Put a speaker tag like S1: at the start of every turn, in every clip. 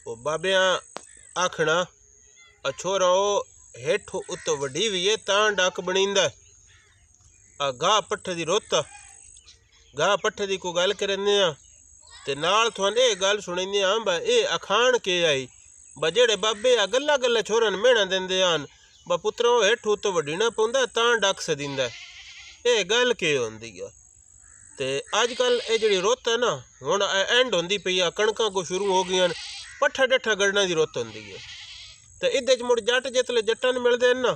S1: वो बाबिया आखना छोरा हेठ उत्तो वड्डी भी है तां डक बनींदा आ गाह पट्ठे दी रुत गाह पट्ठे दी को गल करने ते नाल थोड़े गल सुनने बा ये अखान के आई बा जेड़े बाबे आ गल्ला गल्ला छोरन मेहना देंदे आन बा पुत्रों हेठ उत्तो वड्डी ना पौंदा तां डक सदिंदा ये गल के होंदी है। ते अजकल ये जी रुत है ना हुण एंड होंदी पई आ कणकां को शुरू हो गई पट्ठा डट्ठा गढ़ने की रुत होंदी है। तो इदे च मुड़ जट जितले जट्टन मिलते हैं ना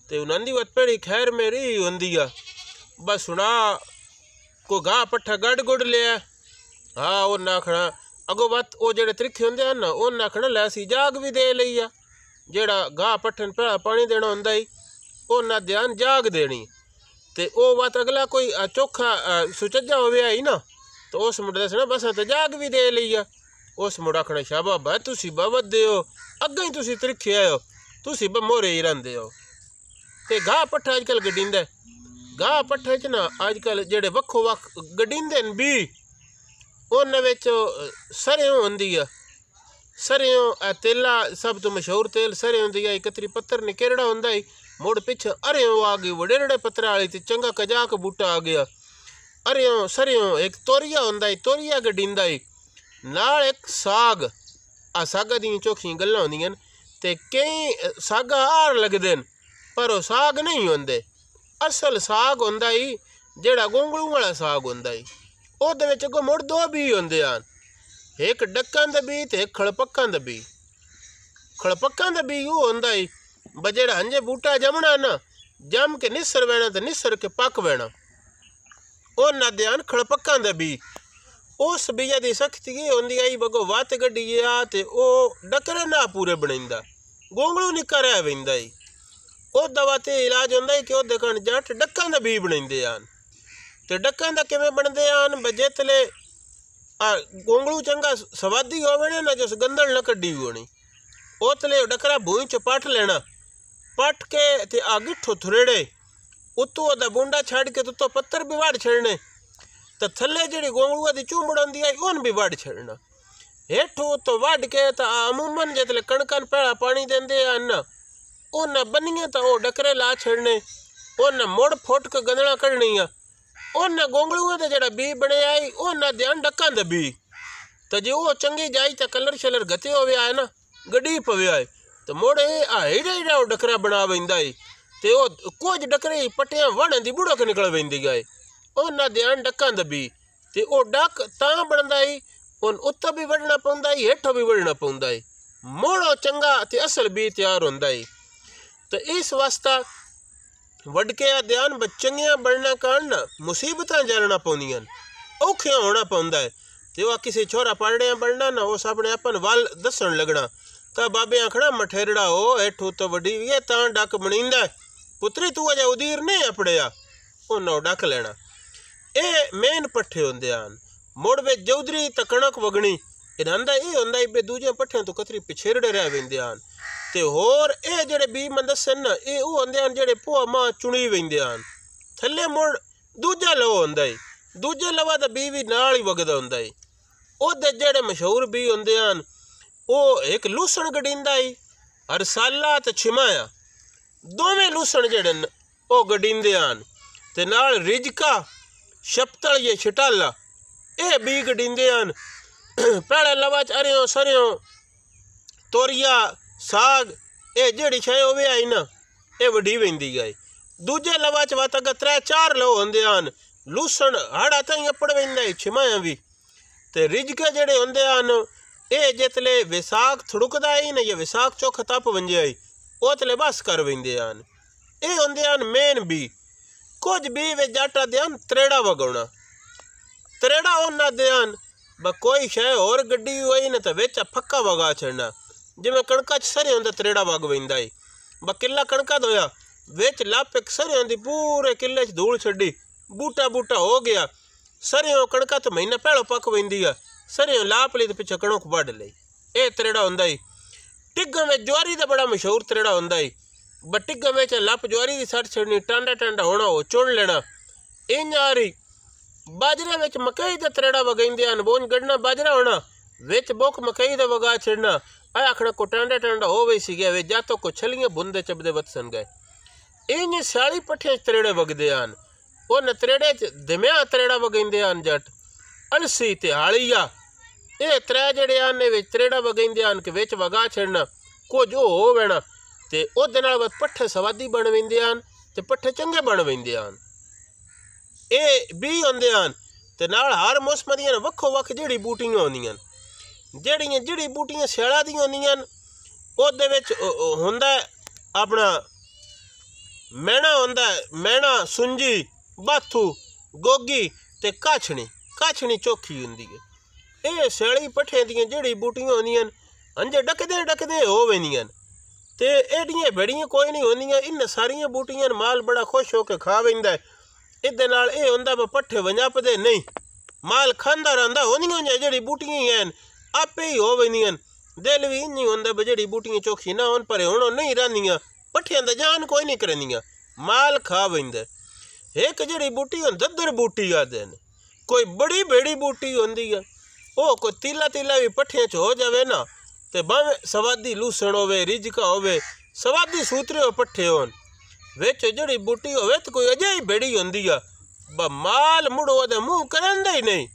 S1: तो उन्होंने वत पेड़ी खैर मेरी होंदी है बस सुना को गाह पट्ठा गढ़ गुड़ लिया हाँ उन्हें आखना अगो बत वो जेड़े त्रिखे होंगे हैं ना उन्हें आखना लै असी जाग भी दे लई आ जेड़ा गाह पट्ठन पहला पानी देना होंदा ही उन्हें ध्यान जाग देनी ते ओ बात अगला कोई चोखा सुचज्जा हो गया ही ना तो उस मुड़ दसना बस तो जाग भी दे लई आ उस मुड़ आखना शाबा बा तुसी बवदे हो अगे ही तुसी त्रिखे आयो तुसी मोरे ही रहिंदे हो। ते गाह पट्ठा अजकल गड्डींदा गाह पट्ठे च ना अजकल जेड़े वक्खो वक्ख गड्डींदे न बी उन्हें विच सरेओ होंदी है सरेओ तेला सब तो मशहूर तेल सरेओ होंदी है कतरी पत्तर ने केरड़ा होंदा ही मुड़ पिछ अरेओ आ गई वडेरड़े पत्तर वाली ते चंगा कजाक बूटा आ गया अरेओ सरेओ एक तोरिया होंदा ही तोरिया गड्डींदा ही नाल एक साग आ सागा दी चोखियां गल्लां होंदियां ते कई सागा हार लगदे न पर वो साग नहीं होंदे असल साग होंदा ही जेड़ा गोंगलू वाला साग होंदा ही ओहदे विच अगों मुड़ दो बी होंदे आन एक डक्कां दा बी ते एक खड़पक्कां दा बी खड़पक्कां दा बी वो होंदा ही ब जेड़ा हंजे बूटा जमना ना जम के निसर वैना ते निसर के पक वैना ओना ध्यान खड़पक्कां दा बी उस बीजा की सख्ती ये होंदी आई बगो वत गड्डी आ ते ओ डकरे ना पूरे बनाइंदा गोंगलू निक्का रह वेंदा ही ओ दवा ते इलाज होंदा ही कि ओहदे कण जट डक्कां दा बी बनाइंदे आन ते डक्कां दा किवें बनदे आन बजेतले गोंगलू चंगा सवादी होवे ना जिस गंदल न कड्डी होनी ओतले डकरा भूई च पट लेना पट के ते आ गिठो थुरेड़े उत्तों ओदा बूंडा छड़ के तो पत्थर भी वाड़ छड़ने तो थले जी गोंगलूआ की चूमड़ आँदी आई उन भी वढ़ छड़ना हेठों तो वढ़ के तो अमूमन जितने कणकन पहला पानी देंदे न उन्हें बनिए तो वो डकरे ला छड़ने उन्हें मुड़ फुट के गंदला कढ़नी उन्हें गोंगलूआ का जोड़ा बी बने आई उन्हें ध्यान डक्कां दा बी तो जो वो चंगी जाई तो कलर शलर गते हो है ना गड्डी पवे आए तो मुड़ हिड़ा हिड़ा वो डकरा बना वेंदा है तो वो कुछ डकरे पट्टियां वण दी बुड़क निकल वेंदी गए उन्हें ध्यान डक्कां दा बी ते ओ डक तां बनदा ही उन उत्तो भी वढ़ना पौंदा ही हेठों भी वढ़ना पौंदा ही मोड़ो चंगा ते असल बी तैयार होंदा ही। तो इस वास्ता वडके ध्यान चंगियां बनना कारण मुसीबतां झेलना पौंदियां औखियां होना पौंदा है ते वह किसी छोरा पाड़िया बनना ना उस अपने अपन वल दसन लगना तो बाबे आखना मठेरड़ा हो हेठों तो वड्डी भी है तां डक बनींदा पुत्री तू अजे उदीर नहीं अपड़िया उन्हों डक लेना ए मेन पट्ठे होंदे आन मुड़ वे जौधरी तो कणक वगनी इन्हां ये होंदा बे दूजे पट्ठियां तो कतरी पिछेड़े रह वेंदे आन ते होर ए जेड़े बी मैं दसन ना ये वो होंदे आन जेड़े भोआ मां चुनी वेंदे आन थल्ले मुड़ दूजा लवा होंदा दूजे लवा दा बी नाल ही वगदा होंदा ओहदे जेड़े मशहूर बी होंदे आन वो एक लूसण गडींदा हरसाला ते छिमाया दोवें लूसण जेड़े न वो गडींदे आन ते नाल रिजका शपतल ये छटाला ये बी गडींदे आन पहले लवा च अरियों सरियों तोरिया साग ये जेड़ी शय होवे आई ना ये वड्डी वेंदी गई दूजे लवा च वत अगर 3-4 लो होंदे आन लूसण हाड़ा ताईं अपड़ वेंदा छिमाया भी ते रिजके जेड़े होंदे आन ये जितले विसाख थुड़कदा आई ना ये विसाख चौख तप वंजे आई ओतले बस कर वेंदे आन ये होंदे आन मेन बी कुछ भी वे जाटा ध्यान त्रेड़ा वगाउना त्रेड़ा उन्ना ध्यान ब कोई शय और गड्डी हुई ना तो विच फक्का वगा छड़ना जिमें कणका च सरे होंदा त्रेड़ा वग वेंदा है ब किला कणका धोया विच लप एक सरे होंदी पूरे किले च धूल छड्डी बूटा बूटा हो गया सरियों कणका तो महीना पहले पक वेंदी है सरियों लाप ली तो पिछे कणक वढ़ लई ये त्रेड़ा होंदा है। टिग्गां में ज्वारी का बड़ा मशहूर त्रेड़ा होंदा है ब टिग्गां में लप ज्वारी की सट छड़नी टांडा टांडा होना वो चुन लेना इंज आ रही बाजरे में मकई का त्रेड़ा वगाइंदे बोंज गढ़ना बाजरा होना विच बुक मकई दा वगा छिड़ना आ आखना को टांडा टांडा हो वही सी गया वे जातो को छलियां बुंदे चबदे वतसन गए इन साली पठे त्रेड़े वगदे आन ओ न त्रेड़े दमिया त्रेड़ा वगेंदे आन जट अलसी ते हालिया ये त्रै जेड़े आन ने विच त्रेड़ा वगेंदे आन के विच वगा छिड़ना कुछ हो वेना ते ओदे नाल बस पठे सवादी बन वेंदे आन ते पठे चंगे बन वेंदे आन ए भी होंदे आन ते नाल हर मौसम दियां वक्खो वक्ख जड़ी बूटियां होंदियां जड़ियां जड़ी बूटियां स्याला दियां होंदियां ओदे विच हुंदा अपना मैणा होंदा मैणा सुंजी बाथू गोगी ते काछनी चोखी हुंदी है ये स्याली पठे दियां जड़ी बूटियां होंदियां अंजे डकदे हो वेंदियां ते एडियां बड़ियां कोई नहीं होंदियां इन सारियां बूटियां माल बड़ा खुश होकर खा वेंदा है इहदे नाल ए हुंदा ब पठे वंजापदे नहीं माल खांदा रहिंदा होंदियां जड़ी बूटियां ही हैं आपे ही हो वेंदियां दिल भी इंज ही हुंदा ब जड़ी बूटियां चोखी ना होन पर हुण नहीं रहिंदियां पठियां दा जान कोई नहीं करंदियां माल खा वेंदा एक जड़ी बूटी दद्दर बूटी आदे ने कोई बड़ी बेड़ी बूटी होंदी है ओ कोई तीला भी पठियां च हो जावे ना ते भावें सवादी लूसण होवे रिजका होवे सवादी सूतरे हो पठे होन विच जड़ी बूटी होवे तो कोई अजे ही बेड़ी होंदी है ब माल मुड़ो ओदे मुँह करंदा ही नहीं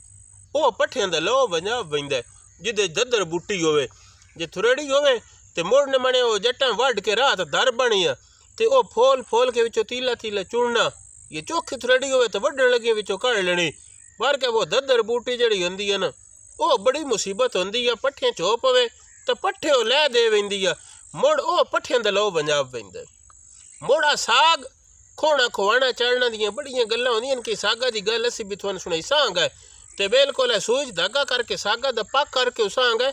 S1: ओ पठियां दा लो वंजा वेंदा जिदे दद्दर बूटी होवे जे थुरेड़ी होवे ते मुड़ने मने ओ जट्टां वड के रात दर बनी है ते ओ फोल के विचों तीला चुनना ये चोखी थुरेड़ी होवे तो वड्डण लगी विचों काढ़ लेनी पर के वो दद्दर बूटी जड़ी होंदी है ना ओ बड़ी मुसीबत होंदी है पठियां चो पवे तो पठे ओ लै दे वेंदी है मुड़ ओ पठियां दा लो वंजा वेंदा मोड़ा साग खोना खुवाना चढ़ना दियां बड़ियां गल्लां होंदियां कि सागा दी गल असीं भी तुहानूं सुणाई सांग है ते बिल्कुल सूज धागा करके सागा दा पक करके सांग है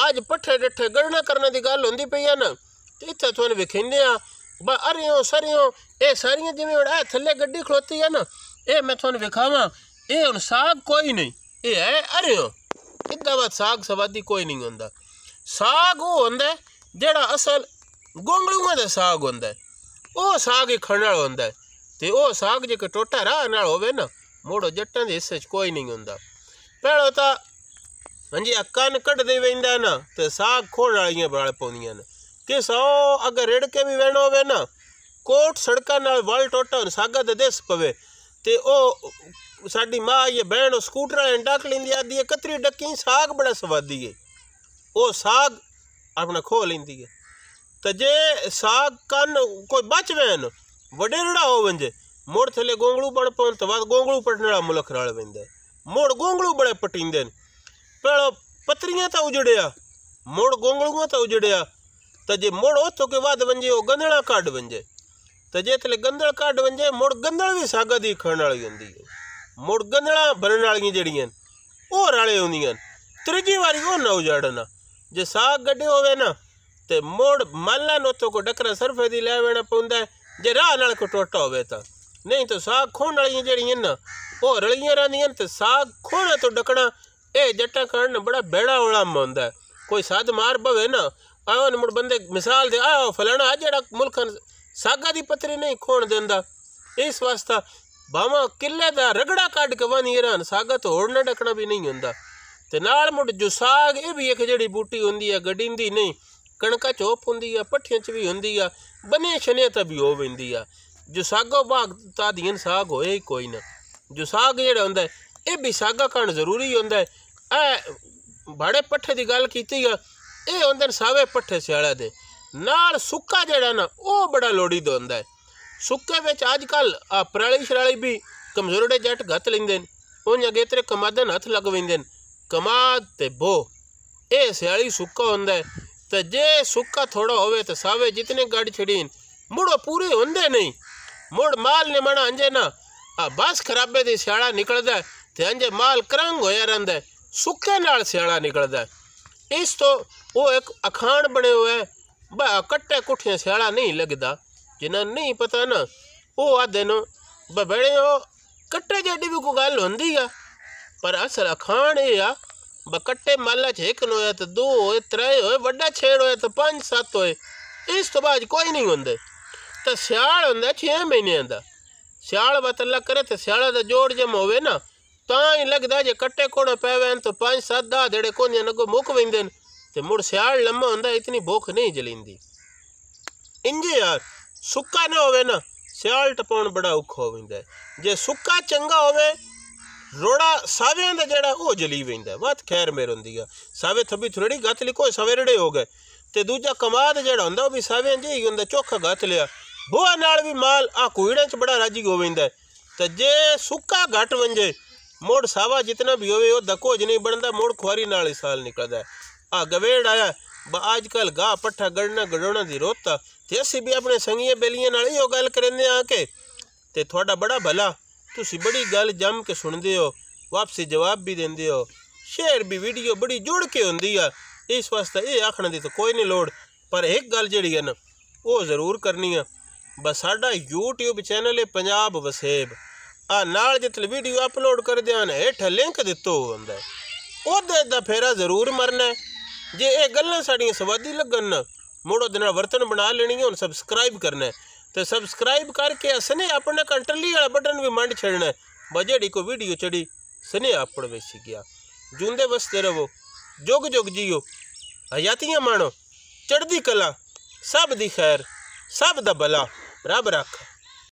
S1: अज पठे डठे गणना करने की गल होंदी पई है ना ते इत्थे तुहानूं विखिंदे आ ब अरियों सरियों ए सारियां जिवें हुण आ थल्ले गड्डी खलोती है ना ए मैं तुहानूं विखावां ए हुण साग कोई नहीं ए है अरियों इदा बात साग सवादी कोई नहीं होंदा साग वो होंदा जेड़ा असल गोंगलूआं दा साग होंदा ओ साग ही खाने वाला होंदा ते ओ साग जे टोटा राह नाल होवे ना मोड़ो जट्टां दे हिस्से च कोई नहीं होंदा पहलो तां हांजी कन कढदे वेंदा ना ते साग खोण वालियां बाल पौंदियां ने कि सौ अगर रिड़ के भी वेणो होवे ना कोट सड़कां नाल वल टोटा सागा दे दिस पवे ते ओ साडी माँ ये बहन स्कूटर वाले डक लेंदी आदी है कतरी डकी साग बड़ा स्वादी है ओ साग अपना खो लेंदी है तो जे साग कन कोई बच वैन वडेरड़ा हो वंजे मुड़ थले गोंगलू बण पवन तो बाद गोंगलू पटने मुलख रल वेंदे मुड़ गोंगलू बड़े पटींदे पहलो पतरियां तो उजड़िया मुड़ गोंगलूआ तो उजड़िया तो जे मुड़ ओथों के बाद वंजे वो गंदड़ा कढ वंजे तो जे थले गंदड़ कढ वंजे मुड़ गंदड़ भी सागा दी खाण वाली होंदी है मुड़ गंदड़ा भरन वालियां जड़ियां ओ राले होंदियां त्रीजी वारी ओ ना उजाड़ना जे साग गड्ढे होवे ना ते मुड़ माला नोथों को डकरा सरफे दी लै वेना पौंदा जे राह नाल को टोटा होवे तां नहीं तो साग खोण वालियां जड़ियां ना ओ रलियां रहिंदियां ते साग खोणे तो डकना ए जट्टां खाण बड़ा बेड़ा उलाम होंदा कोई सद मार पवे ना आओ मुड़ बंदे मिसाल दे आओ फलाना जड़ा मुल्खन सागा दी पतरी नहीं खोण देंदा इस वास्ता भावा किले दा रगड़ा कढ के वनी रहन सागा तो होड़ना डकना भी नहीं होंदा ते नाल मुड़ जो साग ये भी एक जड़ी बूटी होंदी है गडींदी नहीं कणका चोप होंदी है पट्ठियां च भी होंदी है बने शने ते भी हो वेंदी है जो सागो बाग तादियन साग होए ही कोई ना जो साग जेड़ा होंदा है ये भी सागा खाण जरूरी होंदा है ए भाड़े पट्ठे दी गल कीती है ये होंदे सावे पट्ठे स्याले दे नाल सुक्का जेड़ा ना वो बड़ा लोड़ीदा होंदा है सुक्के विच अजकल आ पराली शराली भी कमजोरड़े जट गत लेंदे उन्हें गेतरे कमादन हथ लग वेंदे कमाद ते बो ये स्याली सुक्का होंदा है तो जे सुक्का थोड़ा होवे तो सावे जितने गढ़ छड़ीन मुड़ो पूरे होंदे नहीं मुड़ माल ने मना अंजे ना आ बस खराबे दी स्याला निकलदा है ते अंजे माल करंग होया रहिंदा है सुक्के नाल स्याला निकलदा है इस तो वो एक अखाण बने हुए है बा कट्टे कुठियां स्याला नहीं लगदा जिन्हें नहीं पता ना वो आदे नो बड़े हो कट्टे जेडी भी कोई गल होंदी है पर असल अखाण ये आ ब कट्टे माला च एक होया तो दो होए त्रै होए वड्डा छेड़ होया तो 5-7 होए इस तो बाद कोई नहीं होंदे तो स्याल होंदा 6 महीने दा स्याल बत अल्लाह करे तो स्याला दा जोड़ जम होवे ना तां ही लगदा जे कट्टे कोण पैवन तो 5-7 10 देड़े कोने नगो मुक वेंदे ते मुड़ सियाल लम्मा हुंदा इतनी भुख नहीं जलींदी। इंजे यार सुक्का ना होवे ना सियाल टपाउण बड़ा औखा हो वेंदा है। जे सुक्का चंगा होवे रोड़ा सावियां दा जेड़ा ओ जली वेंदा है। बात खैर मेर हुंदी है सावे थब्बी थोड़ी गत लिको सवेरड़े हो गए ते दूजा कमाद जेड़ा हुंदा ओ भी सावियां जी हुंदा चोखा गत लिया बुआ नाल भी माल आ कुइड़ां च बड़ा राजी हो वेंदा है। ते जे सुक्का घट वंजे मोड़ सावा जितना भी होवे ओ दकोज नहीं बनदा मोड़ खुआरी नाल ही साल निकलदा है। आ गवेड़ आया आजकल गाह पट्ठा गड़ना गड़ोना दी रोता ते असीं भी अपने संगिए बेलियां नाल इहो गल करने आके ते थोड़ा बड़ा भला तुसी बड़ी गल जम के सुनदे हो वापसी जवाब भी देंदे हो शेयर भी वीडियो बड़ी जुड़ के हुंदी है। इस वास्ते ये आखने दी तो कोई नहीं लोड़ पर एक गल जिहड़ी है ना वो जरूर करनी है। बस साडा यूट्यूब चैनल है पंजाब वसेब आ नाल जितने वीडियो अपलोड कर दिया हेठ लिंक दित्तो हुंदा है ओदे दा फेरा जरूर मरना है। जे ये गल्लां साड़ियां स्वादी लगन ना मुड़ो दिन वर्तन बना लेनी है। हुण सबसक्राइब करना है तो सबसक्राइब करके सने अपने कंटली वाला बटन भी मंड छड़ना है बजेड़ी को वीडियो चढ़ी सने अपड़ वेसी गया। जूंदे वसते रहो जोग जोग जियो हयातियां मानो चढ़दी कला सब दी खैर सब दा भला रब रख।